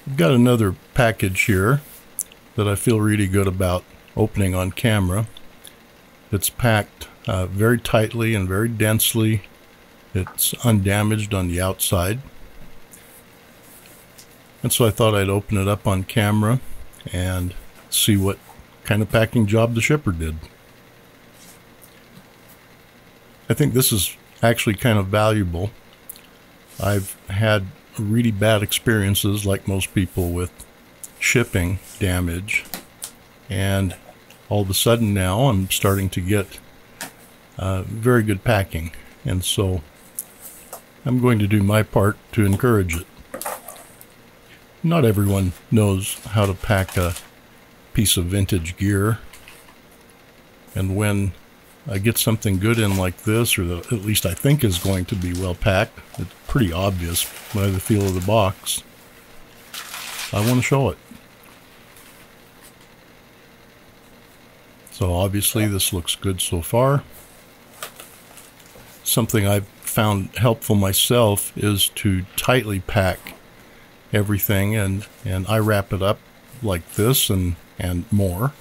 I've got another package here that I feel really good about opening on camera. It's packed very tightly and very densely. It's undamaged on the outside. And so I thought I'd open it up on camera and see what kind of packing job the shipper did. I think this is actually kind of valuable. I've had really bad experiences, like most people, with shipping damage, and all of a sudden now I'm starting to get very good packing, and so I'm going to do my part to encourage it. Not everyone knows how to pack a piece of vintage gear, and when I get something good in like this, or that at least I think is going to be well packed, it's pretty obvious by the feel of the box, I want to show it. So obviously this looks good so far. Something I've found helpful myself is to tightly pack everything, and I wrap it up like this and more,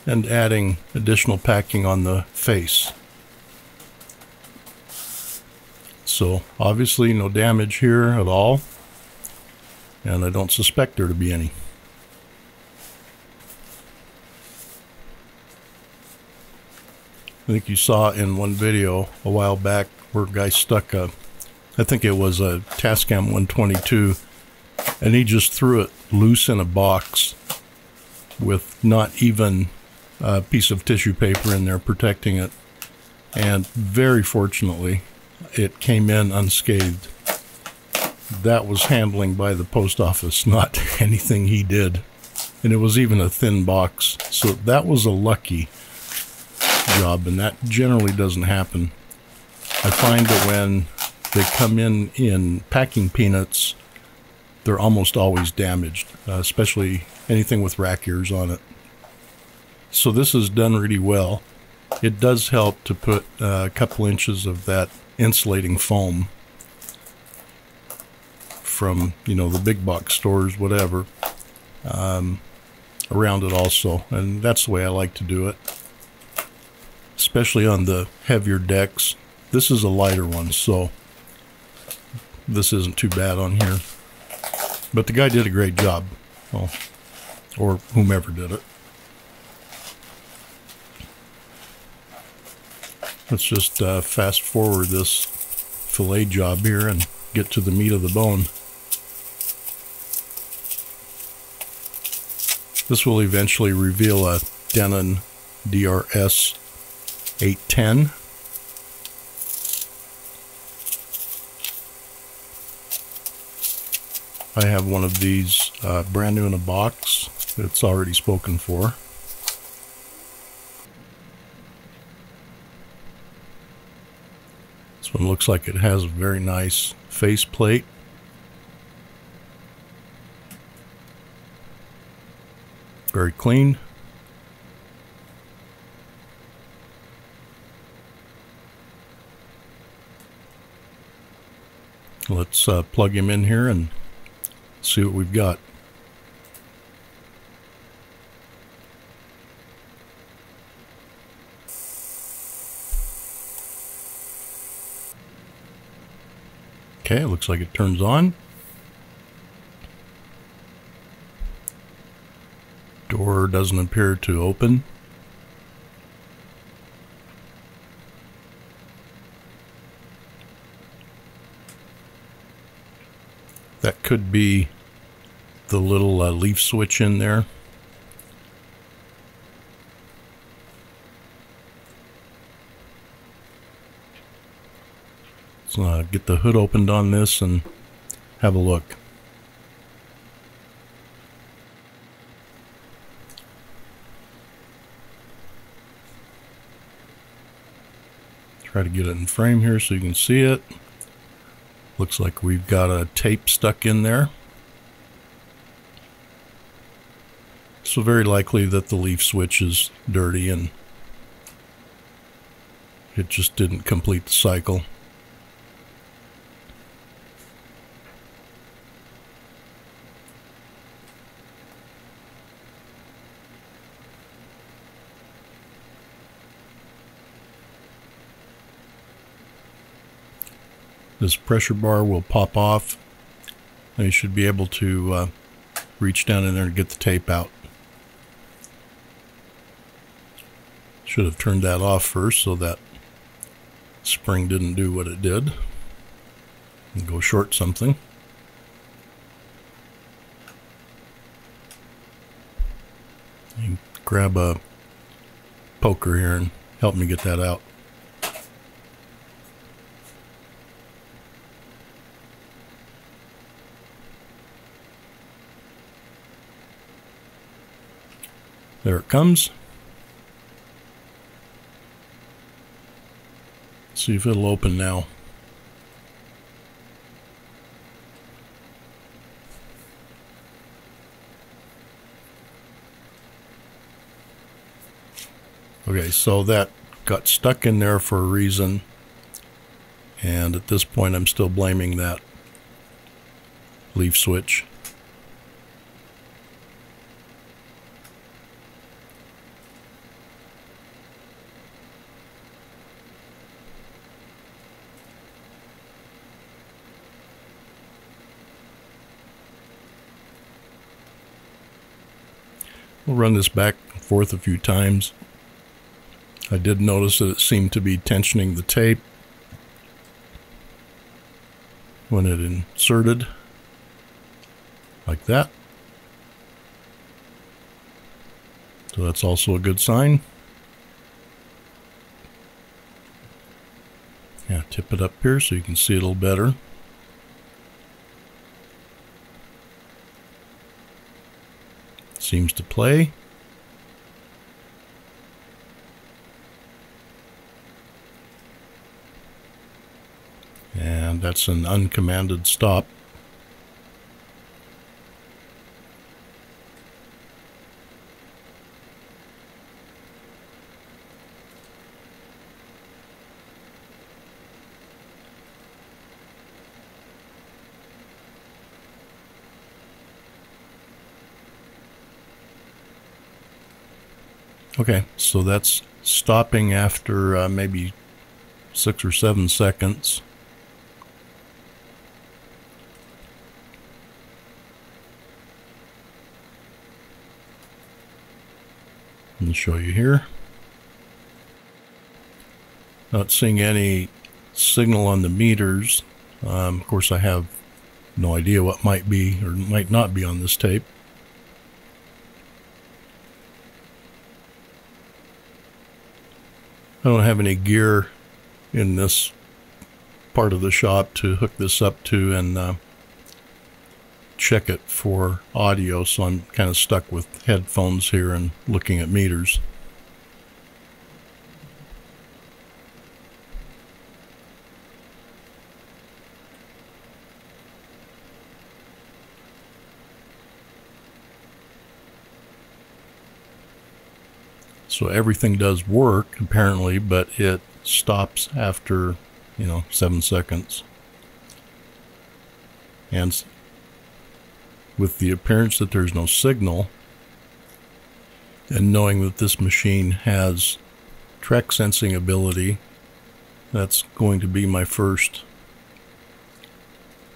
and adding additional packing on the face. So obviously no damage here at all, and I don't suspect there to be any. I think you saw in one video a while back where a guy stuck I think it was a Tascam 122, and he just threw it loose in a box with not even a piece of tissue paper in there protecting it, and very fortunately it came in unscathed. That was handling by the post office, not anything he did, and it was even a thin box, so that was a lucky job, and that generally doesn't happen. I find that when they come in packing peanuts, they're almost always damaged, especially anything with rack ears on it. So this is done really well. It does help to put a couple inches of that insulating foam from, you know, the big box stores, whatever, around it also, and that's the way I like to do it, especially on the heavier decks. This is a lighter one, so this isn't too bad on here, but the guy did a great job, well, or whomever did it. Let's just fast forward this fillet job here and get to the meat of the bone. This will eventually reveal a Denon DRS-810. I have one of these brand new in a box. It's already spoken for. This one looks like it has a very nice face plate. Very clean. Let's plug him in here and see what we've got. Okay, it looks like it turns on. Door doesn't appear to open. That could be the little leaf switch in there. Let's get the hood opened on this and have a look. Try to get it in frame here so you can see it. Looks like we've got a tape stuck in there. So very likely that the leaf switch is dirty and it just didn't complete the cycle. this pressure bar will pop off, and you should be able to reach down in there and get the tape out. Should have turned that off first so that spring didn't do what it did and go short something. You grab a poker here and help me get that out. There it comes. See if it'll open now. Okay, so that got stuck in there for a reason, and at this point I'm still blaming that leaf switch. We'll run this back and forth a few times. I did notice that it seemed to be tensioning the tape when it inserted, like that. So that's also a good sign. Yeah, tip it up here so you can see it a little better. Seems to play. And that's an uncommanded stop. Okay, so that's stopping after maybe 6 or 7 seconds. I'll show you here. Not seeing any signal on the meters. Of course, I have no idea what might be or might not be on this tape. I don't have any gear in this part of the shop to hook this up to and check it for audio, so I'm kind of stuck with headphones here and looking at meters. So everything does work apparently, but it stops after, 7 seconds. And with the appearance that there's no signal, and knowing that this machine has track sensing ability, that's going to be my first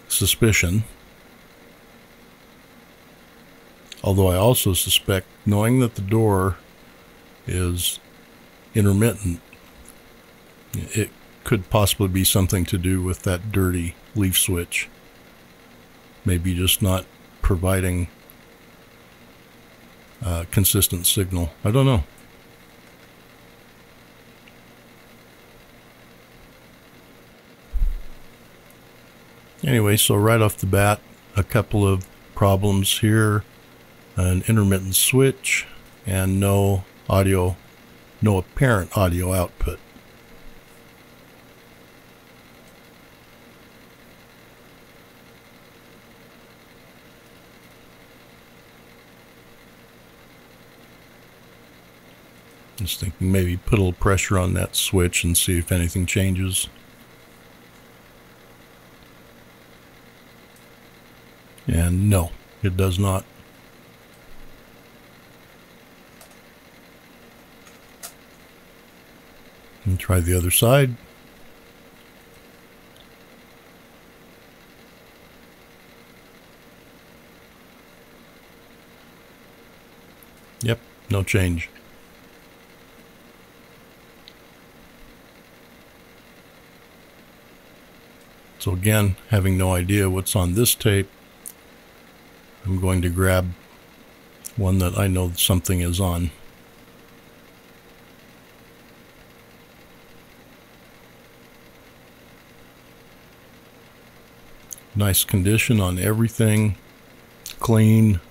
suspicion. Although I also suspect, knowing that the door is intermittent, it could possibly be something to do with that dirty leaf switch. Maybe just not providing consistent signal. I don't know. Anyway, so right off the bat, a couple of problems here. An intermittent switch and no apparent audio output. Just thinking maybe put a little pressure on that switch and see if anything changes. And no, it does not. And try the other side. Yep, no change. So again, having no idea what's on this tape, I'm going to grab one that I know something is on. Nice condition on everything, clean.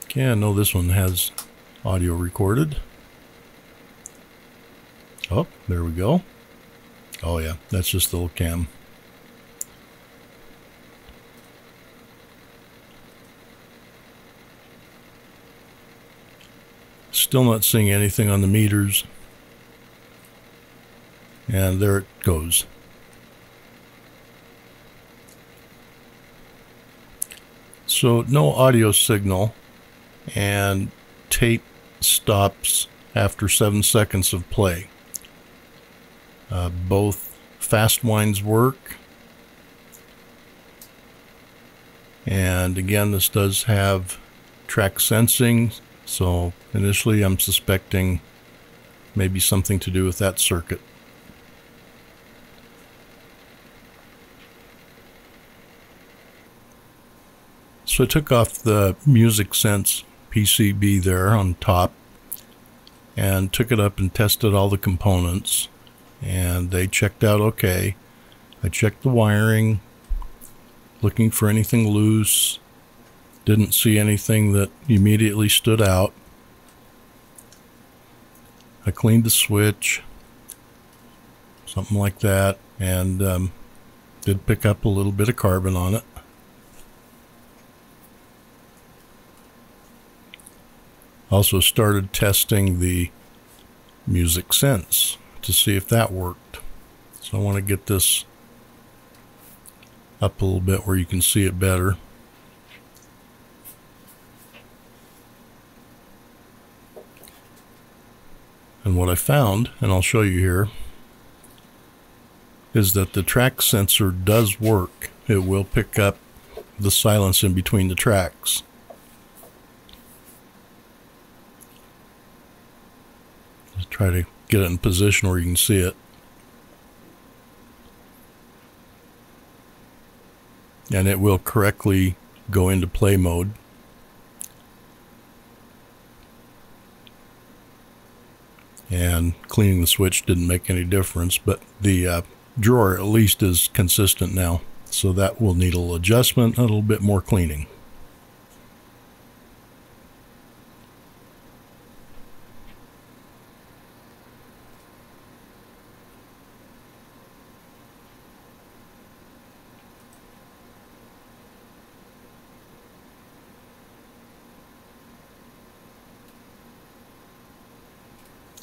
Okay, I know this one has audio recorded. Oh, there we go. Oh yeah, that's just the little cam. Still not seeing anything on the meters. And there it goes. So no audio signal, and tape stops after 7 seconds of play. Both fast winds work, and again this does have track sensing, so initially I'm suspecting maybe something to do with that circuit. So I took off the Music Sense PCB there on top and took it up and tested all the components, and they checked out okay. I checked the wiring, looking for anything loose, didn't see anything that immediately stood out. I cleaned the switch, something like that, and did pick up a little bit of carbon on it. Also started testing the Music Sense to see if that worked. So I want to get this up a little bit where you can see it better. And what I found, and I'll show you here, is that the track sensor does work. It will pick up the silence in between the tracks. Just try to get it in position where you can see it. And it will correctly go into play mode. And cleaning the switch didn't make any difference, but the drawer at least is consistent now. So that will need a little adjustment, a little bit more cleaning.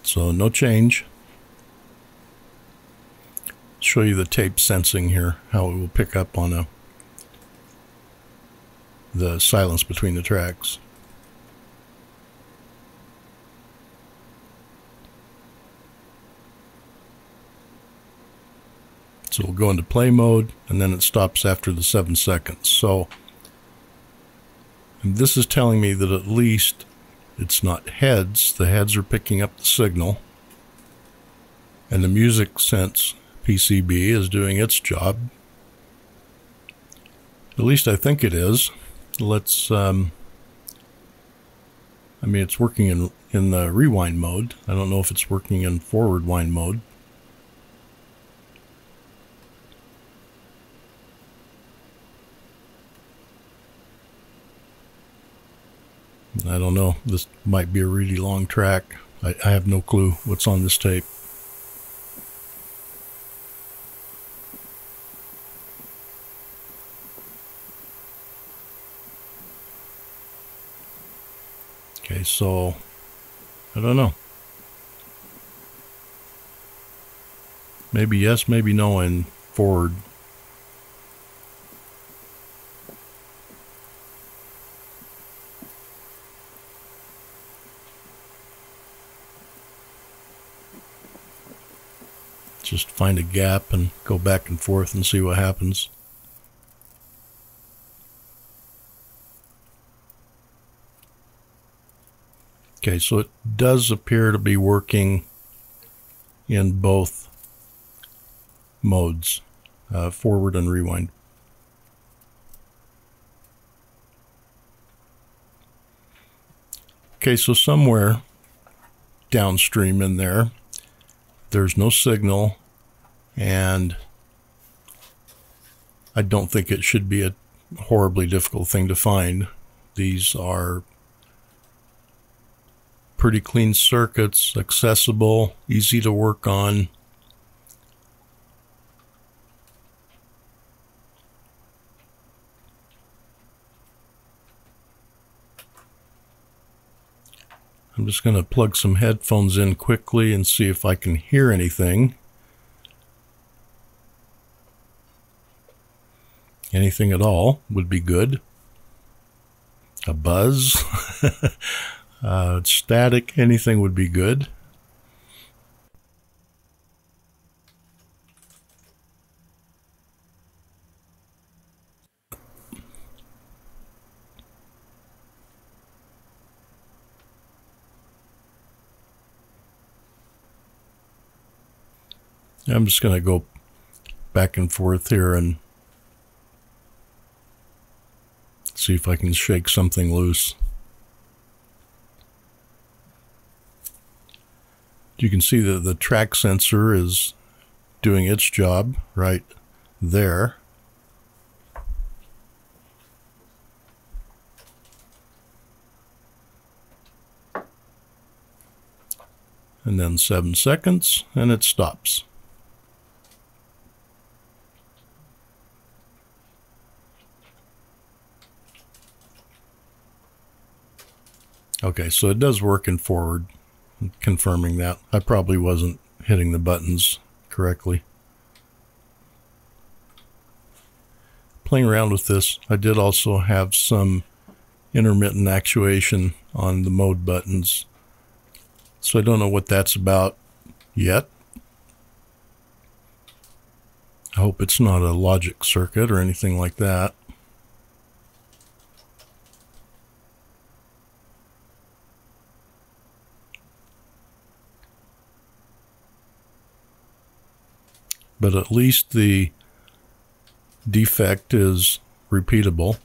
So no change. Show you the tape sensing here, how it will pick up on the silence between the tracks. So we'll go into play mode, and then it stops after the 7 seconds. So and this is telling me that at least it's not heads. The heads are picking up the signal, and the Music Sense PCB is doing its job. At least I think it is. Let's I mean, it's working in the rewind mode. I don't know if it's working in forward wind mode. I don't know. This might be a really long track. I have no clue what's on this tape. Okay, so I don't know. Maybe yes, maybe no in forward. Just find a gap and go back and forth and see what happens. Okay, so it does appear to be working in both modes, forward and rewind. Okay, so somewhere downstream in there, there's no signal, and I don't think it should be a horribly difficult thing to find. These are pretty clean circuits, accessible, easy to work on. I'm just going to plug some headphones in quickly and see if I can hear anything. Anything at all would be good. A buzz, static, anything would be good. I'm just going to go back and forth here and see if I can shake something loose. You can see that the track sensor is doing its job right there. And then 7 seconds, and it stops. Okay, so it does work in forward, confirming that. I probably wasn't hitting the buttons correctly. Playing around with this, I did also have some intermittent actuation on the mode buttons. So I don't know what that's about yet. I hope it's not a logic circuit or anything like that. But at least the defect is repeatable.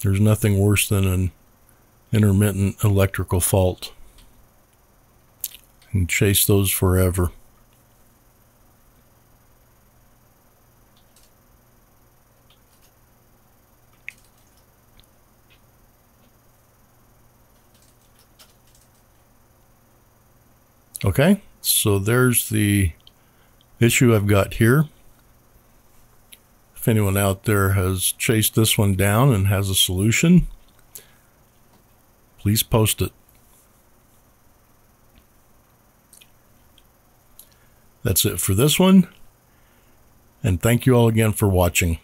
There's nothing worse than an intermittent electrical fault. You can chase those forever. Okay, so there's the issue I've got here. If anyone out there has chased this one down and has a solution, please post it. That's it for this one, and thank you all again for watching.